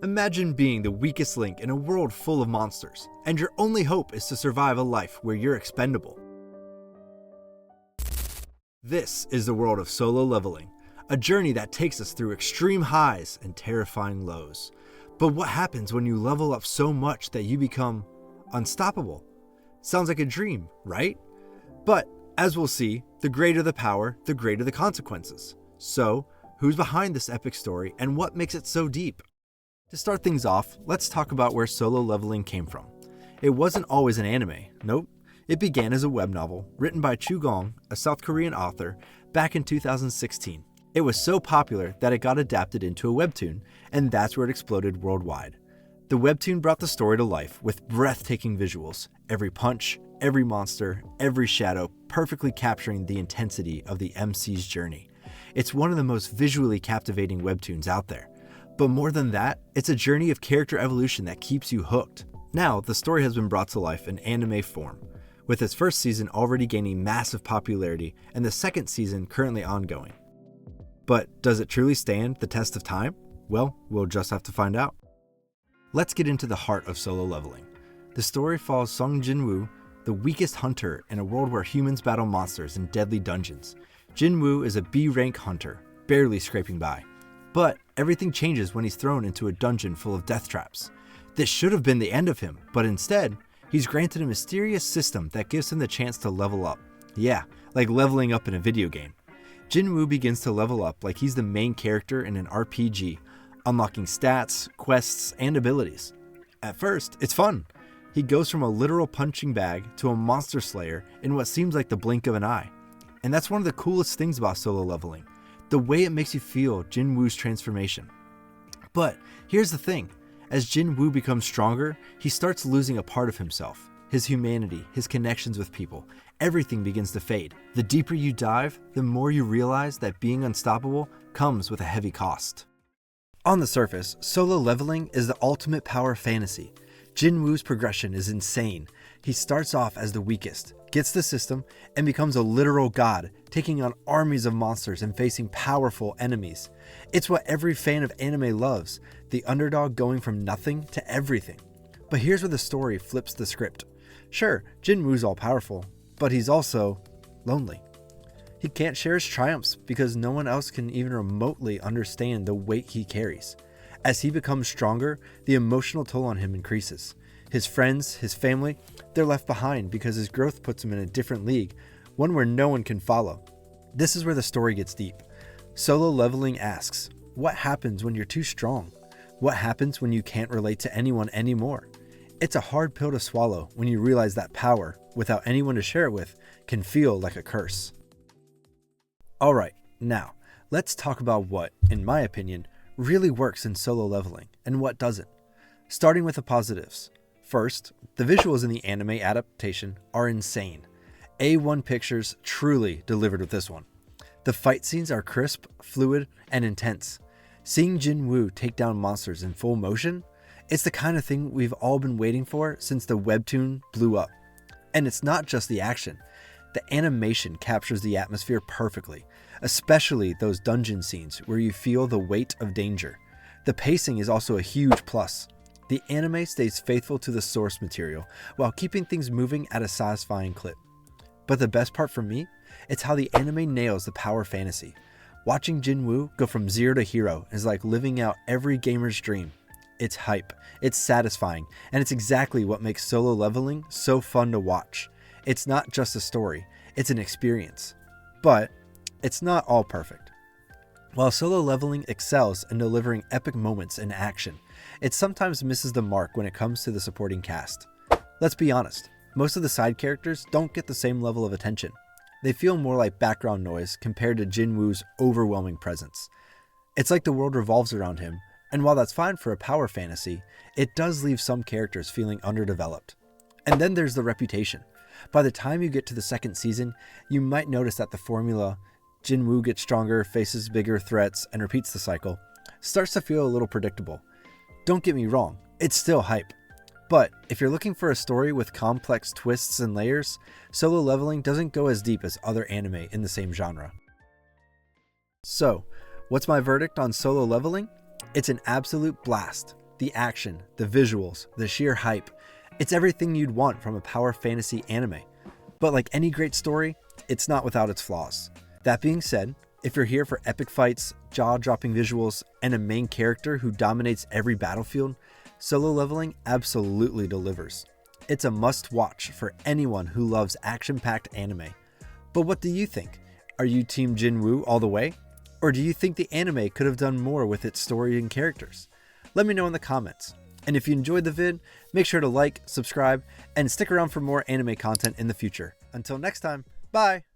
Imagine being the weakest link in a world full of monsters, and your only hope is to survive a life where you're expendable. This is the world of Solo Leveling, a journey that takes us through extreme highs and terrifying lows. But what happens when you level up so much that you become unstoppable? Sounds like a dream, right? But, as we'll see, the greater the power, the greater the consequences. So, who's behind this epic story and what makes it so deep? To start things off, let's talk about where Solo Leveling came from. It wasn't always an anime, nope. It began as a web novel written by Chu Gong, a South Korean author, back in 2016. It was so popular that it got adapted into a webtoon, and that's where it exploded worldwide. The webtoon brought the story to life with breathtaking visuals, every punch, every monster, every shadow perfectly capturing the intensity of the MC's journey. It's one of the most visually captivating webtoons out there. But more than that, it's a journey of character evolution that keeps you hooked. Now, the story has been brought to life in anime form, with its first season already gaining massive popularity and the second season currently ongoing. But does it truly stand the test of time? Well, we'll just have to find out. Let's get into the heart of Solo Leveling. The story follows Sung Jin-woo, the weakest hunter in a world where humans battle monsters in deadly dungeons. Jin-woo is a B-rank hunter, barely scraping by. But everything changes when he's thrown into a dungeon full of death traps. This should have been the end of him, but instead, he's granted a mysterious system that gives him the chance to level up. Yeah, like leveling up in a video game. Jin-woo begins to level up like he's the main character in an RPG, unlocking stats, quests, and abilities. At first, it's fun. He goes from a literal punching bag to a monster slayer in what seems like the blink of an eye. And that's one of the coolest things about Solo Leveling, the way it makes you feel Jin-woo's transformation. But here's the thing, as Jin-woo becomes stronger, he starts losing a part of himself. His humanity, his connections with people, everything begins to fade. The deeper you dive, the more you realize that being unstoppable comes with a heavy cost. On the surface, Solo Leveling is the ultimate power fantasy. Jin-woo's progression is insane. He starts off as the weakest, gets the system, and becomes a literal god, taking on armies of monsters and facing powerful enemies. It's what every fan of anime loves, the underdog going from nothing to everything. But here's where the story flips the script. Sure, Jin-woo's all-powerful, but he's also lonely. He can't share his triumphs because no one else can even remotely understand the weight he carries. As he becomes stronger, the emotional toll on him increases. His friends, his family, they're left behind because his growth puts him in a different league, one where no one can follow. This is where the story gets deep. Solo Leveling asks, what happens when you're too strong? What happens when you can't relate to anyone anymore? It's a hard pill to swallow when you realize that power, without anyone to share it with, can feel like a curse. Alright, now, let's talk about what, in my opinion, really works in Solo Leveling and what doesn't. Starting with the positives. First, the visuals in the anime adaptation are insane. A1 Pictures truly delivered with this one. The fight scenes are crisp, fluid, and intense. Seeing Jin-woo take down monsters in full motion, it's the kind of thing we've all been waiting for since the webtoon blew up. And it's not just the action. The animation captures the atmosphere perfectly, especially those dungeon scenes where you feel the weight of danger. The pacing is also a huge plus. The anime stays faithful to the source material while keeping things moving at a satisfying clip. But the best part for me, it's how the anime nails the power fantasy. Watching Jin-woo go from zero to hero is like living out every gamer's dream. It's hype, it's satisfying, and it's exactly what makes Solo Leveling so fun to watch. It's not just a story, it's an experience. But it's not all perfect. While Solo Leveling excels in delivering epic moments in action, it sometimes misses the mark when it comes to the supporting cast. Let's be honest, most of the side characters don't get the same level of attention. They feel more like background noise compared to Jin-woo's overwhelming presence. It's like the world revolves around him, and while that's fine for a power fantasy, it does leave some characters feeling underdeveloped. And then there's the reputation. By the time you get to the second season, you might notice that the formula, Jin-woo gets stronger, faces bigger threats, and repeats the cycle, starts to feel a little predictable. Don't get me wrong, it's still hype. But if you're looking for a story with complex twists and layers, Solo Leveling doesn't go as deep as other anime in the same genre. So, what's my verdict on Solo Leveling? It's an absolute blast. The action, the visuals, the sheer hype. It's everything you'd want from a power fantasy anime. But like any great story, it's not without its flaws. That being said, if you're here for epic fights, jaw-dropping visuals, and a main character who dominates every battlefield, Solo Leveling absolutely delivers. It's a must-watch for anyone who loves action-packed anime. But what do you think? Are you Team Jinwoo all the way? Or do you think the anime could have done more with its story and characters? Let me know in the comments. And if you enjoyed the vid, make sure to like, subscribe, and stick around for more anime content in the future. Until next time, bye!